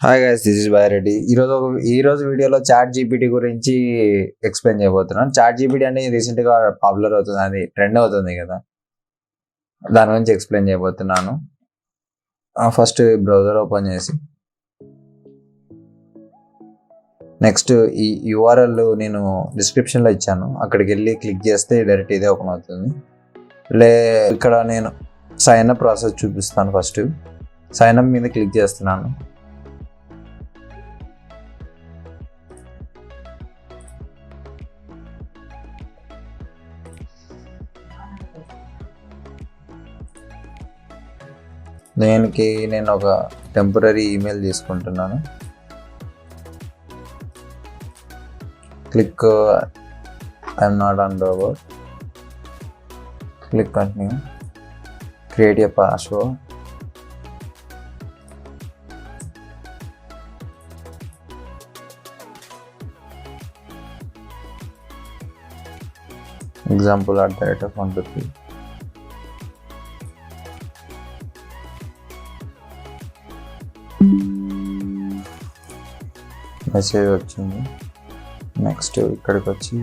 Hi guys, this is Bayya Reddy. ఈరోజు వీడియోలో chat GPT గురించి ఎక్స్ప్లెయిన్ చేయబోతున్నాను. చాట్ జీపీటీ అనేది రీసెంట్గా పాపులర్ అవుతుంది, అది ట్రెండ్ అవుతుంది కదా, దాని గురించి ఎక్స్ప్లెయిన్ చేయబోతున్నాను. ఫస్ట్ బ్రౌజర్ ఓపెన్ చేసి నెక్స్ట్ ఈ యూఆర్ఎల్ నేను డిస్క్రిప్షన్లో ఇచ్చాను, అక్కడికి వెళ్ళి క్లిక్ చేస్తే డైరెక్ట్ ఇదే ఓపెన్ అవుతుంది. ఇక్కడ నేను సైన్ అప్ ప్రాసెస్ చూపిస్తాను. ఫస్ట్ సైన్ అప్ మీద క్లిక్ చేస్తున్నాను. దీనికి నేను ఒక టెంపరీ ఈమెయిల్ తీసుకుంటున్నాను. Click I'm not on robot, click continue, create a password, example @123. Message వచ్చింది. నెక్స్ట్ ఇక్కడికి వచ్చి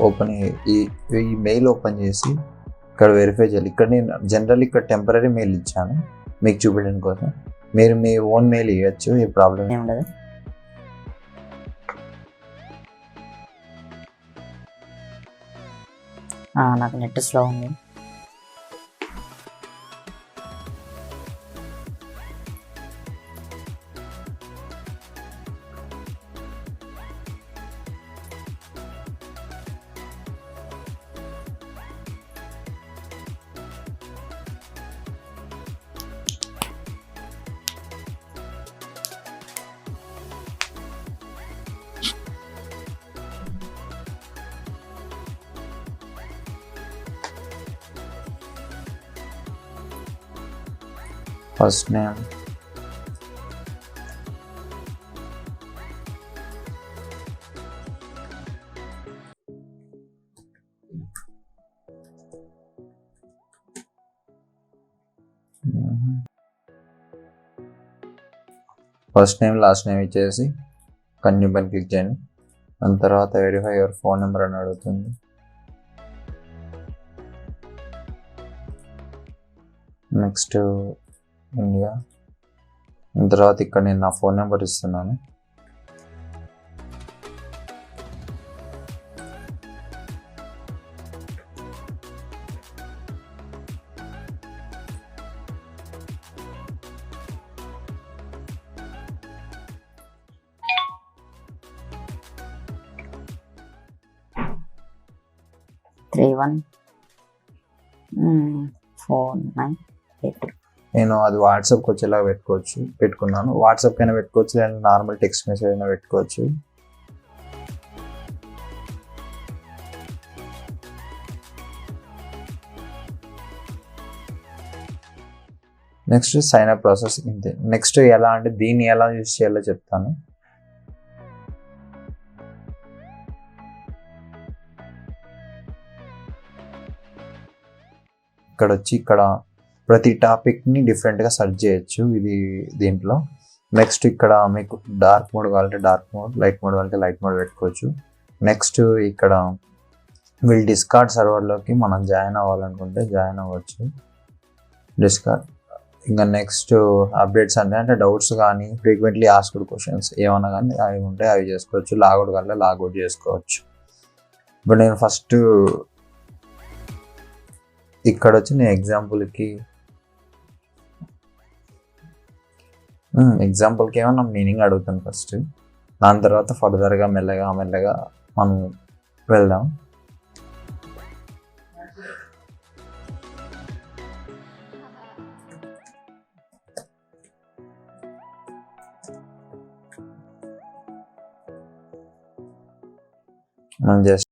ఓపెన్ ఈ మెయిల్ ఓపెన్ చేసి ఇక్కడ వెరిఫై చేయాలి. ఇక్కడ నేను జనరల్ ఇక్కడ టెంపరీ మెయిల్ ఇచ్చాను మీకు చూపించడం కోసం. మీరు మీ ఓన్ మెయిల్ ఇవ్వచ్చు, ఏ ప్రాబ్లం ఏమి ఉండదు. నాకు నెట్ స్లో ఉంది. First name, first name last name ఇచ్చేసి కంటిన్యూ పైన క్లిక్ చేయండి. దాని తర్వాత వెరిఫై యువర్ ఫోన్ నెంబర్ అని అడుగుతుంది. Next India. దాని తర్వాత ఇక్కడ నేను నా ఫోన్ నెంబర్ ఇస్తున్నాను. నేను అది వాట్సాప్కి వచ్చేలా పెట్టుకున్నాను. వాట్సాప్ అయినా పెట్టుకోవచ్చు, లేదా నార్మల్ టెక్స్ట్ మెసేజ్ అయినా పెట్టుకోవచ్చు. నెక్స్ట్ సైన్ అప్ ప్రాసెస్ ఇంతే. నెక్స్ట్ ఎలా అంటే దీన్ని ఎలా యూజ్ చేయాలో చెప్తాను. ఇక్కడ ప్రతి టాపిక్ని డిఫరెంట్గా సెర్చ్ చేయొచ్చు దీంట్లో. నెక్స్ట్ ఇక్కడ మీకు డార్క్ మోడ్ కావాలంటే డార్క్ మోడ్, లైట్ మోడ్ కావాలంటే లైట్ మోడ్ పెట్టుకోవచ్చు. నెక్స్ట్ ఇక్కడ వీళ్ళు డిస్కార్డ్ సర్వర్లోకి మనం జాయిన్ అవ్వాలనుకుంటే జాయిన్ అవ్వచ్చు, డిస్కార్డ్. ఇంకా నెక్స్ట్ అప్డేట్స్ అంటే డౌట్స్ కానీ, ఫ్రీక్వెంట్లీ ఆస్క్డ్ క్వశ్చన్స్ ఏమన్నా కానీ అవి ఉంటే అవి చేసుకోవచ్చు. లాగౌట్ కావాలంటే లాగౌట్ చేసుకోవచ్చు. ఇప్పుడు నేను ఫస్ట్ ఇక్కడ వచ్చి నేను ఎగ్జాంపుల్కి ఏమన్నా మీనింగ్ అడుగుతాను ఫస్ట్. దాని తర్వాత ఫర్దర్గా మెల్లగా మనం వెళ్దాం. మనం జస్ట్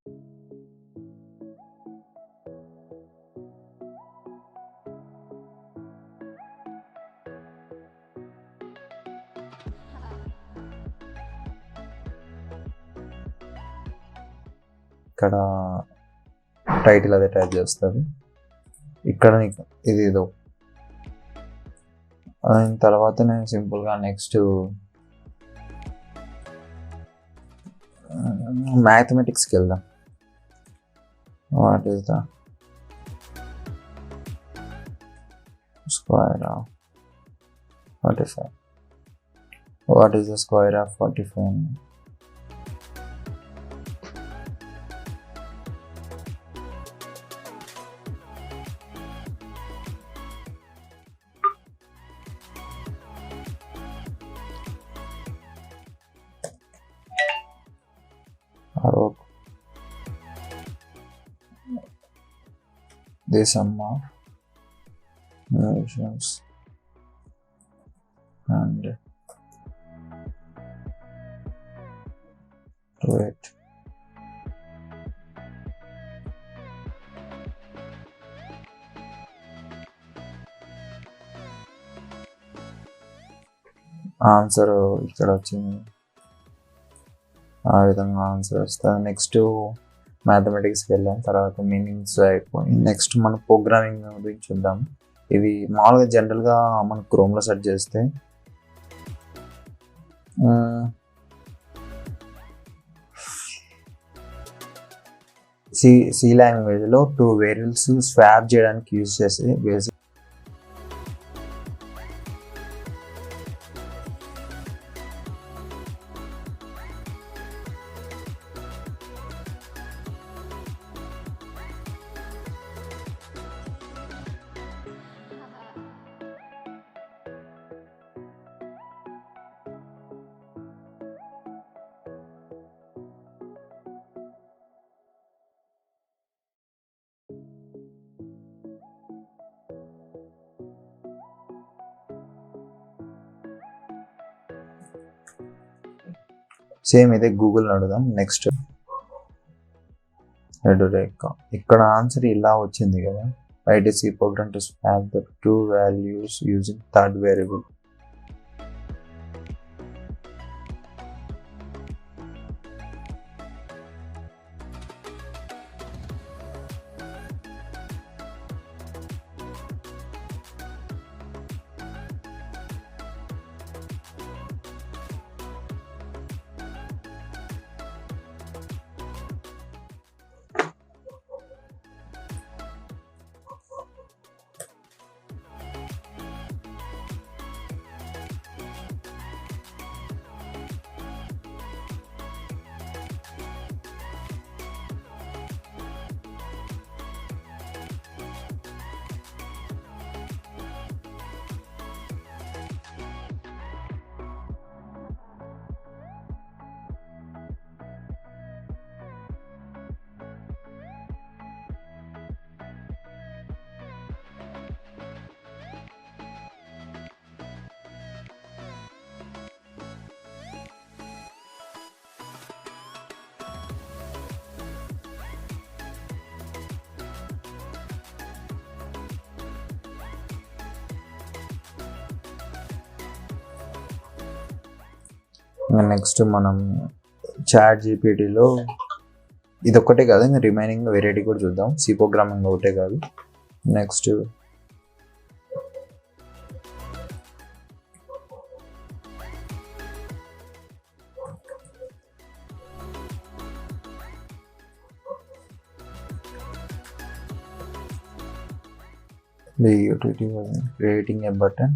ఇక్కడ టైటిల్ అదే టైప్ చేస్తుంది. ఇక్కడ ఇది ఏదో అయిన తర్వాత నేను సింపుల్గా నెక్స్ట్ మ్యాథమెటిక్స్కి వెళ్దాం. What is the square of 45? What is the square of 45? The sum of nations and to it. Answer ఇక్కడ వచ్చింది, ఆ విధంగా ఆన్సర్ వస్తుంది. నెక్స్ట్ మ్యాథమెటిక్స్కి వెళ్ళాం, తర్వాత మీనింగ్స్ అయిపోయి నెక్స్ట్ మనం ప్రోగ్రామింగ్ గురించి చూద్దాం. ఇవి మామూలుగా జనరల్గా మనం క్రోమ్లో సెర్చ్ చేస్తే సి లాంగ్వేజ్లో 2 వేరియబుల్స్ స్వాప్ చేయడానికి యూజ్ చేసే బేసిక్. సేమ్ ఇదే గూగుల్ అడుగుదాం. నెక్స్ట్ ఇక్కడ ఆన్సర్ ఇలా వచ్చింది కదా, right C program to swap the 2 values using third variable. Next మనం చాట్ జీపీటీలో ఇది ఒక్కటే కాదు, ఇంకా రిమైనింగ్ వెరైటీ కూడా చూద్దాం. సి ప్రోగ్రామింగ్ ఒకటే కాదు. Next the utility was creating a button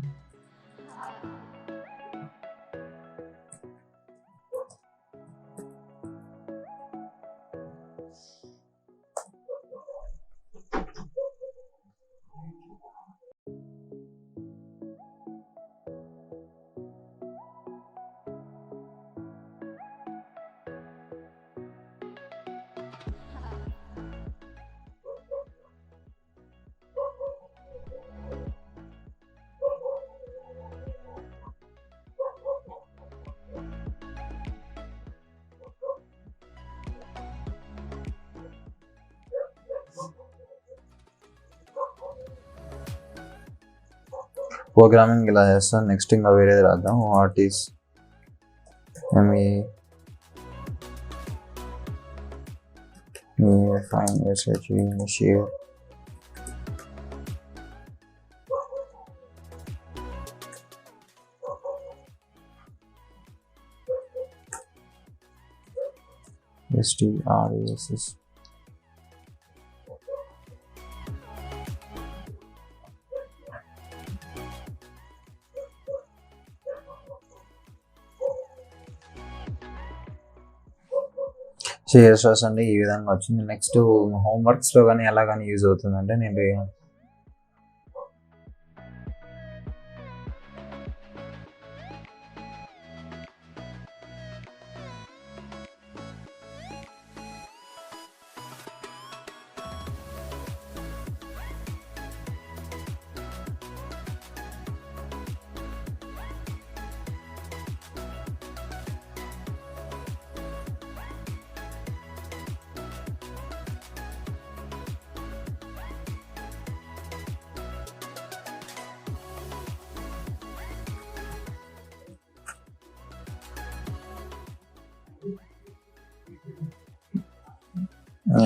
programming ఇలా చేస్తాం. నెక్స్ట్ ఇంకా వేరేది రాద్దాం. What is fine research share STRASS. CSS అంటే ఈ విధంగా వచ్చింది. నెక్స్ట్ హోంవర్క్స్లో కానీ ఎలా కానీ యూజ్ అవుతుందంటే నేను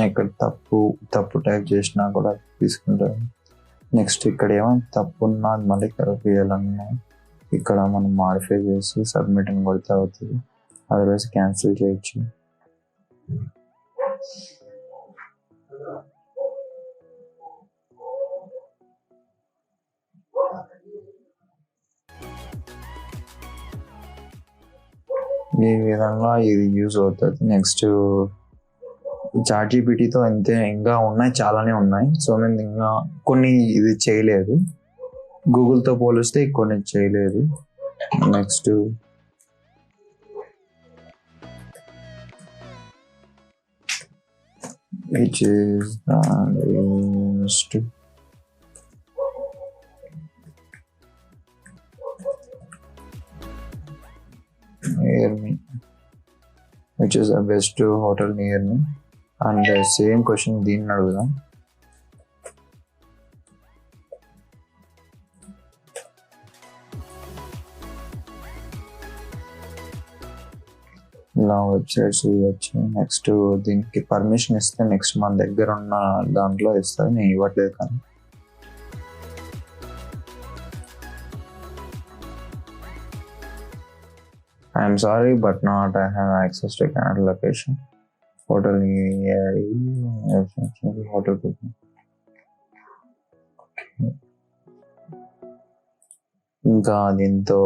ఇక్కడ తప్పు టైప్ చేసినా కూడా తీసుకుంటారు. నెక్స్ట్ ఇక్కడ ఏమో తప్పు ఉన్నది మళ్ళీ కరెక్ట్ చేయాలన్నా ఇక్కడ మనం మాడిఫై చేసి సబ్మిట్ అని కొడితే అవుతుంది, అదర్వైజ్ క్యాన్సిల్ చేయొచ్చు. ఈ విధంగా ఇది యూజ్ అవుతుంది. నెక్స్ట్ చాట్ జీపీటీతో అంతే ఇంకా ఉన్నాయి, చాలానే ఉన్నాయి. సో నేను ఇంకా కొన్ని ఇది చేయలేదు, గూగుల్తో పోలిస్తే కొన్ని చేయలేదు. Next which is the most near me, which is the best hotel near me. And same question దీన్ని అడుగుదాం. ఇలా వెబ్సైట్స్ ఇవ్వచ్చు. నెక్స్ట్ దీనికి పర్మిషన్ ఇస్తే నెక్స్ట్ మన దగ్గర ఉన్న దాంట్లో ఇస్తుంది, నేను ఇవ్వట్లేదు. కానీ I'm sorry but not I have access to Canada location hotel hotel. ఇంకా దీంతో